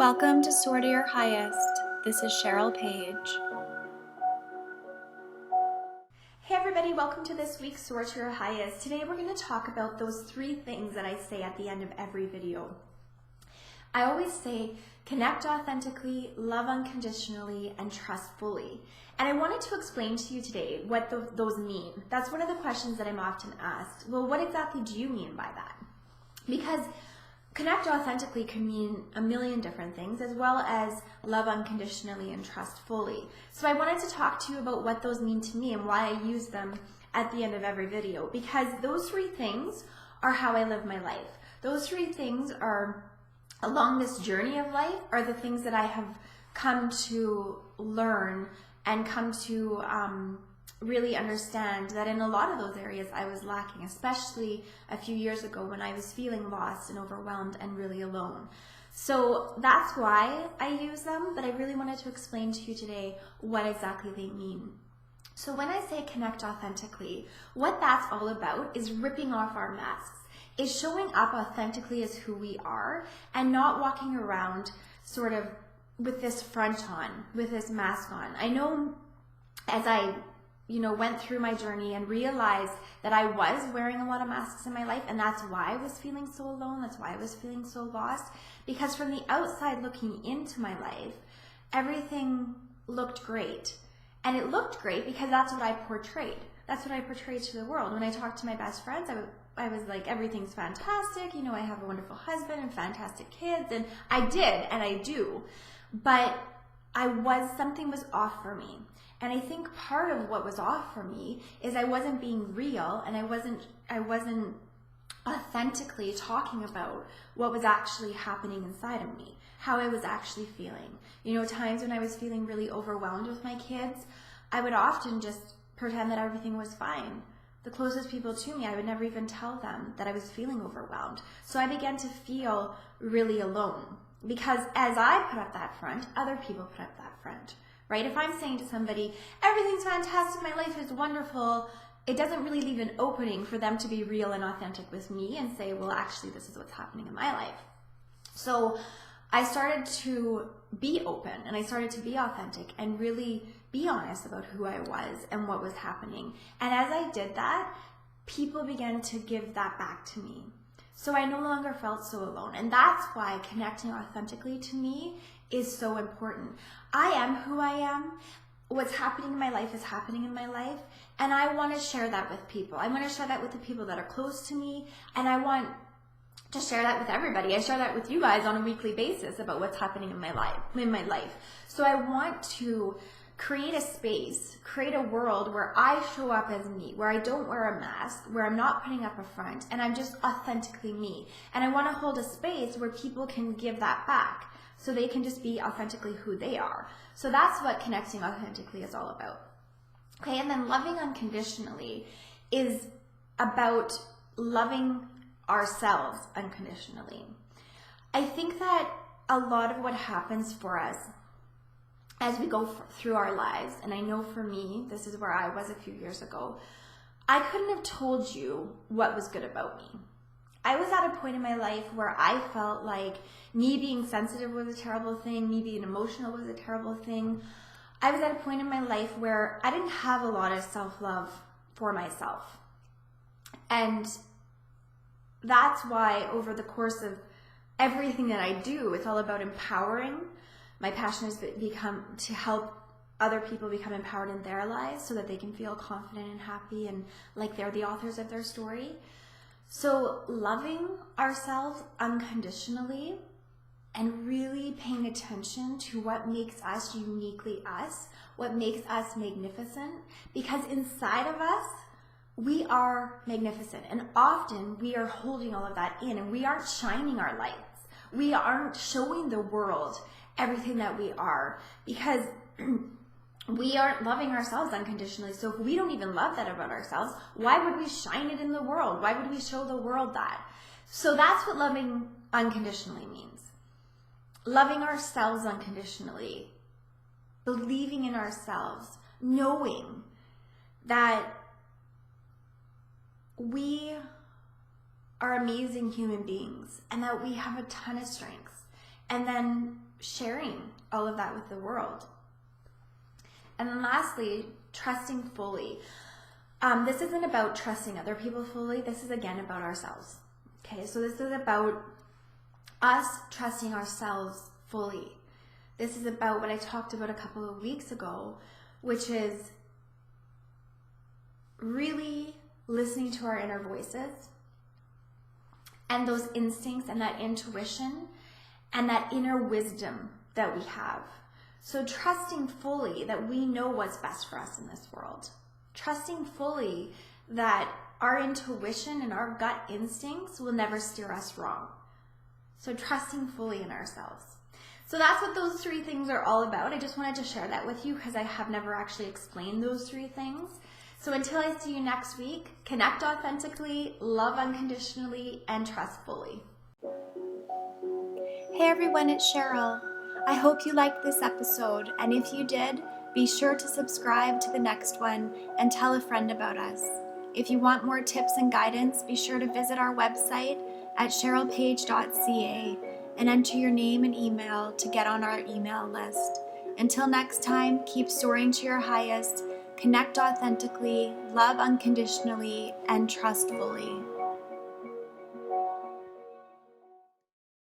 Welcome to Soar to Your Highest. This is Cheryl Paige. Hey everybody, welcome to this week's Soar to Your Highest. Today we're going to talk about those 3 things that I say at the end of every video. I always say, connect authentically, love unconditionally, and trust fully. And I wanted to explain to you today what those mean. That's one of the questions that I'm often asked. Well, what exactly do you mean by that? Because connect authentically can mean a million different things, as well as love unconditionally and trust fully. So I wanted to talk to you about what those mean to me and why I use them at the end of every video, because those 3 things are how I live my life. Those 3 things are, along this journey of life, are the things that I have come to learn and come to really understand that in a lot of those areas I was lacking, especially a few years ago when I was feeling lost and overwhelmed and really alone. So that's why I use them, but I really wanted to explain to you today what exactly they mean. So when I say connect authentically, what that's all about is ripping off our masks, is showing up authentically as who we are and not walking around sort of with this front on, with this mask on. I know as I went through my journey and realized that I was wearing a lot of masks in my life, and that's why I was feeling so alone, that's why I was feeling so lost, because from the outside looking into my life, everything looked great. And it looked great because that's what I portrayed. That's what I portrayed to the world. When I talked to my best friends, I was like, everything's fantastic, I have a wonderful husband and fantastic kids, and I did, and I do. But something was off for me. And I think part of what was off for me is I wasn't being real, and I wasn't authentically talking about what was actually happening inside of me, how I was actually feeling. Times when I was feeling really overwhelmed with my kids, I would often just pretend that everything was fine. The closest people to me, I would never even tell them that I was feeling overwhelmed. So I began to feel really alone, because as I put up that front, other people put up that front. Right? If I'm saying to somebody, everything's fantastic, my life is wonderful, it doesn't really leave an opening for them to be real and authentic with me and say, well, actually, this is what's happening in my life. So I started to be open, and I started to be authentic and really be honest about who I was and what was happening. And as I did that, people began to give that back to me. So I no longer felt so alone. And that's why connecting authentically to me is so important. I am who I am. What's happening in my life is happening in my life. And I want to share that with people. I want to share that with the people that are close to me. And I want to share that with everybody. I share that with you guys on a weekly basis about what's happening in my life. So I want to create a space, create a world where I show up as me, where I don't wear a mask, where I'm not putting up a front, and I'm just authentically me. And I want to hold a space where people can give that back, so they can just be authentically who they are. So that's what connecting authentically is all about. Okay, and then loving unconditionally is about loving ourselves unconditionally. I think that a lot of what happens for us as we go through our lives, and I know for me, this is where I was a few years ago, I couldn't have told you what was good about me. I was at a point in my life where I felt like me being sensitive was a terrible thing, me being emotional was a terrible thing. I was at a point in my life where I didn't have a lot of self-love for myself. And that's why over the course of everything that I do, it's all about empowering. My passion has become to help other people become empowered in their lives so that they can feel confident and happy and like they're the authors of their story. So loving ourselves unconditionally and really paying attention to what makes us uniquely us, what makes us magnificent, because inside of us, we are magnificent. And often we are holding all of that in, and we aren't shining our lights. We aren't showing the world everything that we are, because we aren't loving ourselves unconditionally. So if we don't even love that about ourselves, why would we shine it in the world? Why would we show the world that? So that's what loving unconditionally means. Loving ourselves unconditionally, believing in ourselves, knowing that we are amazing human beings and that we have a ton of strengths and then sharing all of that with the world. And then lastly, trusting fully. This isn't about trusting other people fully. This is again about ourselves. Okay, so this is about us trusting ourselves fully. This is about what I talked about a couple of weeks ago, which is really listening to our inner voices and those instincts and that intuition and that inner wisdom that we have. So trusting fully that we know what's best for us in this world. Trusting fully that our intuition and our gut instincts will never steer us wrong. So trusting fully in ourselves. So that's what those three things are all about. I just wanted to share that with you because I have never actually explained those three things. So until I see you next week, connect authentically, love unconditionally, and trust fully. Hey everyone, it's Cheryl. I hope you liked this episode, and if you did, be sure to subscribe to the next one and tell a friend about us. If you want more tips and guidance, be sure to visit our website at cherylpaige.ca and enter your name and email to get on our email list. Until next time, keep soaring to your highest, connect authentically, love unconditionally, and trust fully.